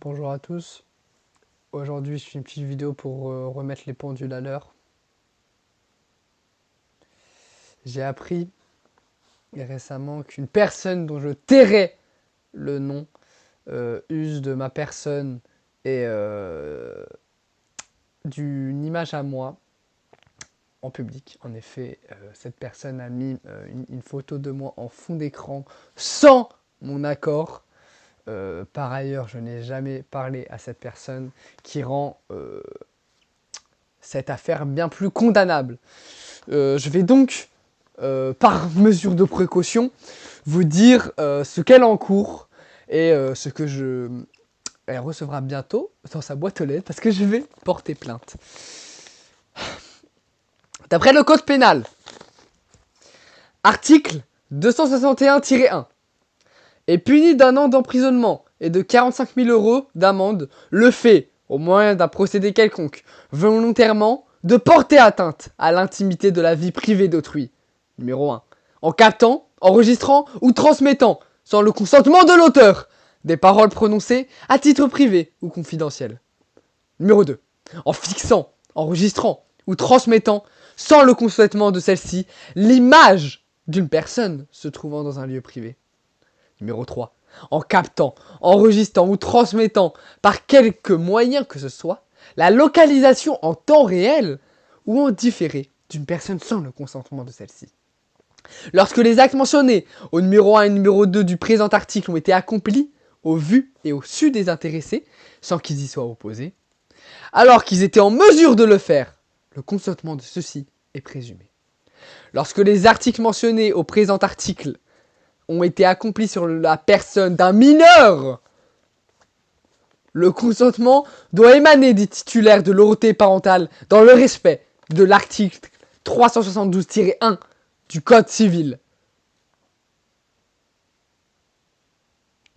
Bonjour à tous. Aujourd'hui, je fais une petite vidéo pour remettre les pendules à l'heure. J'ai appris récemment qu'une personne dont je tairai le nom use de ma personne et d'une image à moi en public. En effet, cette personne a mis une photo de moi en fond d'écran sans mon accord. Par ailleurs, je n'ai jamais parlé à cette personne qui rend cette affaire bien plus condamnable. Je vais donc, par mesure de précaution, vous dire ce qu'elle encourt et ce que elle recevra bientôt dans sa boîte aux lettres parce que je vais porter plainte. D'après le code pénal, article 261-1, est puni d'un an d'emprisonnement et de 45 000 € d'amende le fait, au moyen d'un procédé quelconque, volontairement, de porter atteinte à l'intimité de la vie privée d'autrui. Numéro 1. En captant, enregistrant ou transmettant, sans le consentement de l'auteur, des paroles prononcées à titre privé ou confidentiel. Numéro 2. En fixant, enregistrant ou transmettant, sans le consentement de celle-ci, l'image d'une personne se trouvant dans un lieu privé. Numéro 3. En captant, enregistrant ou transmettant par quelque moyen que ce soit la localisation en temps réel ou en différé d'une personne sans le consentement de celle-ci. Lorsque les actes mentionnés au numéro 1 et numéro 2 du présent article ont été accomplis au vu et au su des intéressés sans qu'ils y soient opposés, alors qu'ils étaient en mesure de le faire, le consentement de ceux-ci est présumé. Lorsque les articles mentionnés au présent article ont été accomplis sur la personne d'un mineur, le consentement doit émaner des titulaires de l'autorité parentale dans le respect de l'article 372-1 du Code civil,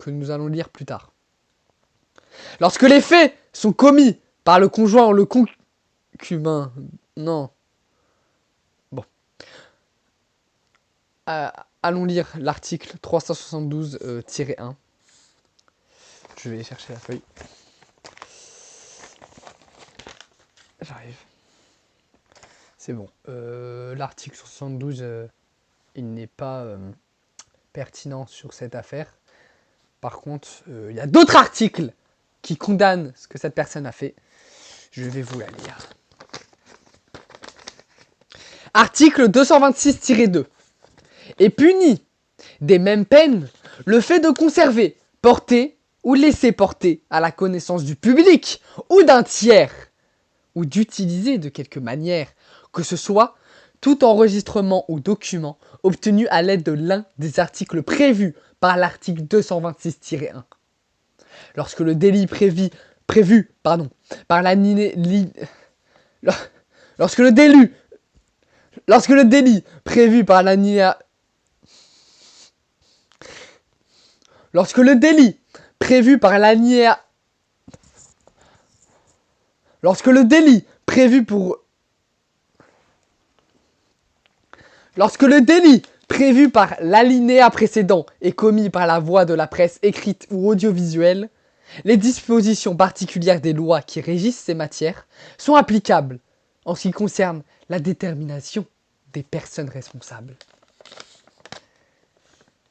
que nous allons lire plus tard. Lorsque les faits sont commis par le conjoint ou le concubin, non. Bon. Allons lire l'article 372-1. Je vais chercher la feuille. J'arrive. C'est bon. L'article 72, il n'est pas pertinent sur cette affaire. Par contre, il y a d'autres articles qui condamnent ce que cette personne a fait. Je vais vous la lire. Article 226-2. Est puni des mêmes peines le fait de conserver, porter ou laisser porter à la connaissance du public ou d'un tiers, ou d'utiliser de quelque manière que ce soit tout enregistrement ou document obtenu à l'aide de l'un des articles prévus par l'article 226-1. Lorsque le délit prévu par lorsque le délit prévu par l'alinéa Lorsque le délit prévu par l'alinéa Lorsque le délit prévu par l'alinéa précédent est commis par la voie de la presse écrite ou audiovisuelle, les dispositions particulières des lois qui régissent ces matières sont applicables en ce qui concerne la détermination des personnes responsables.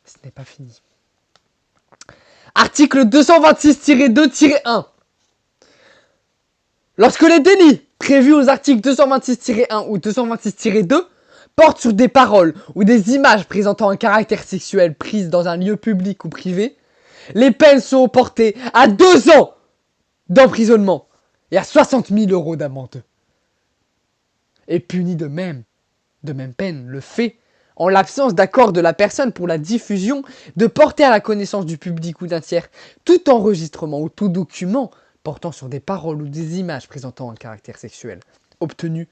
Ce n'est pas fini. Article 226-2-1. Lorsque les délits prévus aux articles 226-1 ou 226-2 portent sur des paroles ou des images présentant un caractère sexuel prises dans un lieu public ou privé, les peines sont portées à 2 ans d'emprisonnement et à 60 000 € d'amende. Et puni de même peine le fait, en l'absence d'accord de la personne pour la diffusion, de porter à la connaissance du public ou d'un tiers tout enregistrement ou tout document portant sur des paroles ou des images présentant un caractère sexuel, obtenu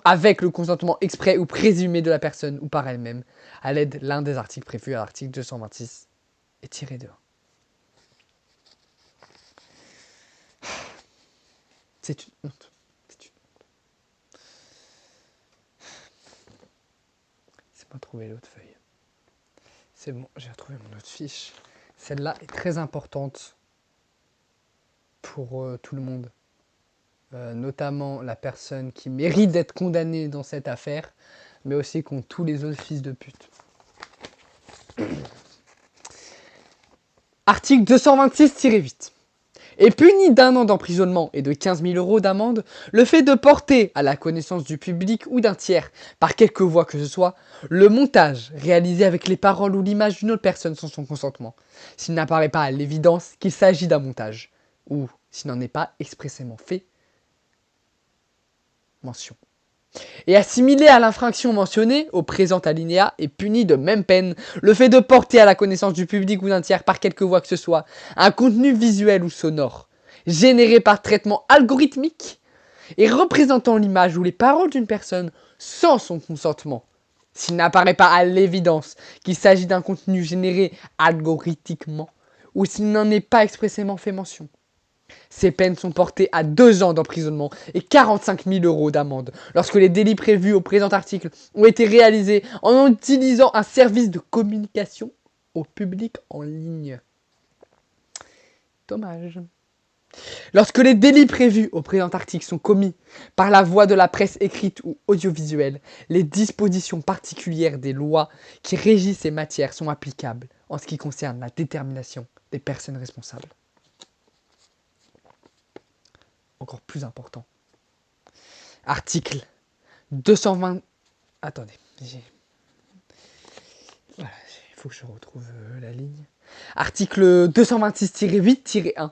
avec le consentement exprès ou présumé de la personne ou par elle-même, à l'aide de l'un des articles prévus à l'article 226 et tiré de 1. C'est une honte. C'est pas trouver l'autre feuille. C'est bon, j'ai retrouvé mon autre fiche. Celle-là est très importante. pour tout le monde. Notamment la personne qui mérite d'être condamnée dans cette affaire, mais aussi contre tous les autres fils de pute. Article 226-8. Est puni d'1 an d'emprisonnement et de 15 000 € d'amende le fait de porter à la connaissance du public ou d'un tiers, par quelque voie que ce soit, le montage réalisé avec les paroles ou l'image d'une autre personne sans son consentement, s'il n'apparaît pas à l'évidence qu'il s'agit d'un montage, ou s'il n'en est pas expressément fait mention. Et assimilé à l'infraction mentionnée au présent alinéa est puni de même peine le fait de porter à la connaissance du public ou d'un tiers par quelque voie que ce soit un contenu visuel ou sonore généré par traitement algorithmique et représentant l'image ou les paroles d'une personne sans son consentement, s'il n'apparaît pas à l'évidence qu'il s'agit d'un contenu généré algorithmiquement ou s'il n'en est pas expressément fait mention. Ces peines sont portées à 2 ans d'emprisonnement et 45 000 € d'amende lorsque les délits prévus au présent article ont été réalisés en utilisant un service de communication au public en ligne. Dommage. Lorsque les délits prévus au présent article sont commis par la voie de la presse écrite ou audiovisuelle, les dispositions particulières des lois qui régissent ces matières sont applicables en ce qui concerne la détermination des personnes responsables. Encore plus important. Article 220... Attendez. Voilà, il faut que je retrouve la ligne. Article 226-8-1.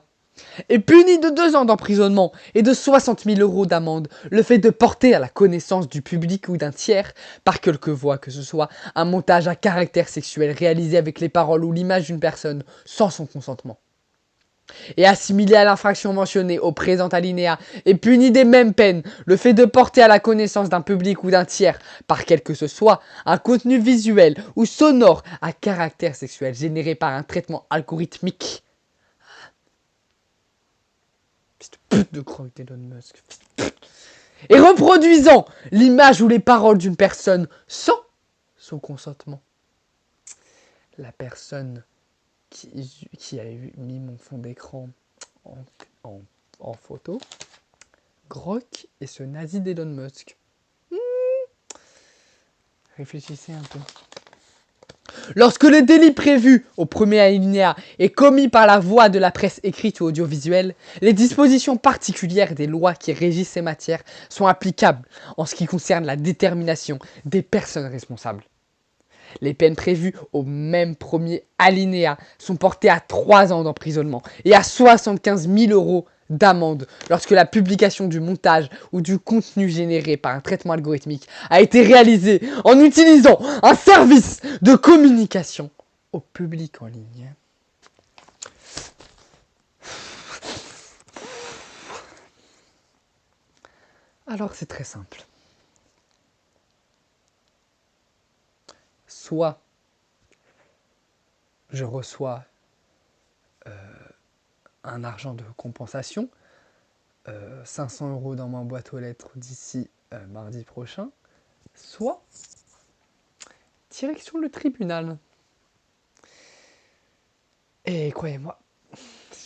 Est puni de 2 ans d'emprisonnement et de 60 000 € d'amende le fait de porter à la connaissance du public ou d'un tiers, par quelque voie que ce soit, un montage à caractère sexuel réalisé avec les paroles ou l'image d'une personne sans son consentement. Et assimilé à l'infraction mentionnée au présent alinéa est puni des mêmes peines le fait de porter à la connaissance d'un public ou d'un tiers, par quel que ce soit, un contenu visuel ou sonore à caractère sexuel généré par un traitement algorithmique. Fils de pute de croque d'Elon Musk. Et reproduisant l'image ou les paroles d'une personne sans son consentement. La personne qui a mis mon fond d'écran en photo, Grok et ce nazi d'Elon Musk. Réfléchissez un peu. Lorsque le délit prévu au premier alinéa est commis par la voie de la presse écrite ou audiovisuelle, les dispositions particulières des lois qui régissent ces matières sont applicables en ce qui concerne la détermination des personnes responsables. Les peines prévues au même premier alinéa sont portées à 3 ans d'emprisonnement et à 75 000 € d'amende lorsque la publication du montage ou du contenu généré par un traitement algorithmique a été réalisée en utilisant un service de communication au public en ligne. Alors c'est très simple. Soit je reçois un argent de compensation, 500 € dans ma boîte aux lettres d'ici mardi prochain, soit direction le tribunal. Et croyez-moi,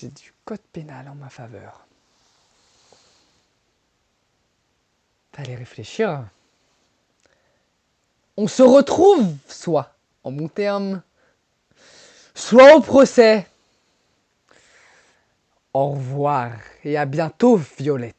j'ai du code pénal en ma faveur. Fallait réfléchir. On se retrouve soit en bon terme, soit au procès. Au revoir et à bientôt, Violette.